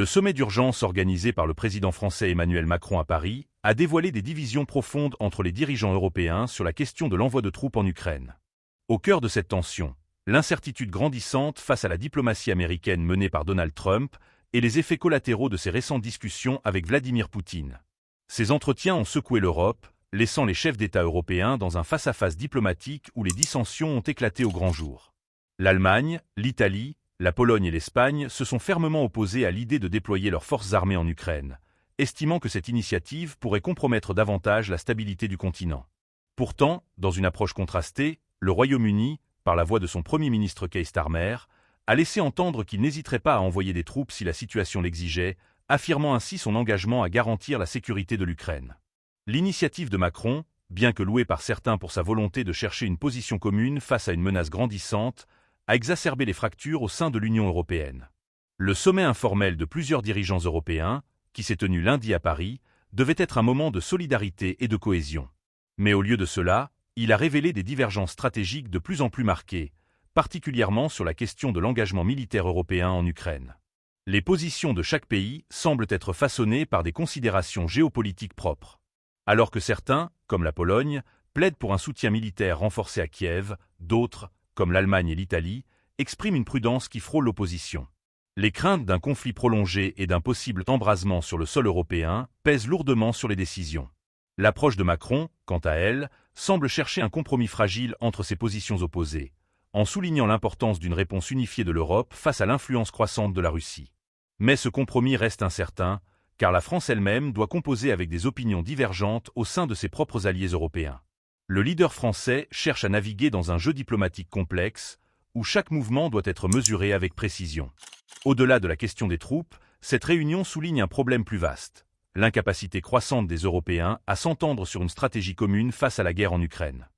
Le sommet d'urgence organisé par le président français Emmanuel Macron à Paris a dévoilé des divisions profondes entre les dirigeants européens sur la question de l'envoi de troupes en Ukraine. Au cœur de cette tension, l'incertitude grandissante face à la diplomatie américaine menée par Donald Trump et les effets collatéraux de ses récentes discussions avec Vladimir Poutine. Ces entretiens ont secoué l'Europe, laissant les chefs d'État européens dans un face-à-face diplomatique où les dissensions ont éclaté au grand jour. L'Allemagne, l'Italie, la Pologne et l'Espagne se sont fermement opposés à l'idée de déployer leurs forces armées en Ukraine, estimant que cette initiative pourrait compromettre davantage la stabilité du continent. Pourtant, dans une approche contrastée, le Royaume-Uni, par la voix de son Premier ministre Keir Starmer, a laissé entendre qu'il n'hésiterait pas à envoyer des troupes si la situation l'exigeait, affirmant ainsi son engagement à garantir la sécurité de l'Ukraine. L'initiative de Macron, bien que louée par certains pour sa volonté de chercher une position commune face à une menace grandissante, a exacerbé les fractures au sein de l'Union européenne. Le sommet informel de plusieurs dirigeants européens, qui s'est tenu lundi à Paris, devait être un moment de solidarité et de cohésion. Mais au lieu de cela, il a révélé des divergences stratégiques de plus en plus marquées, particulièrement sur la question de l'engagement militaire européen en Ukraine. Les positions de chaque pays semblent être façonnées par des considérations géopolitiques propres. Alors que certains, comme la Pologne, plaident pour un soutien militaire renforcé à Kiev, d'autres, comme l'Allemagne et l'Italie, expriment une prudence qui frôle l'opposition. Les craintes d'un conflit prolongé et d'un possible embrasement sur le sol européen pèsent lourdement sur les décisions. L'approche de Macron, quant à elle, semble chercher un compromis fragile entre ces positions opposées, en soulignant l'importance d'une réponse unifiée de l'Europe face à l'influence croissante de la Russie. Mais ce compromis reste incertain, car la France elle-même doit composer avec des opinions divergentes au sein de ses propres alliés européens. Le leader français cherche à naviguer dans un jeu diplomatique complexe, où chaque mouvement doit être mesuré avec précision. Au-delà de la question des troupes, cette réunion souligne un problème plus vaste, l'incapacité croissante des Européens à s'entendre sur une stratégie commune face à la guerre en Ukraine.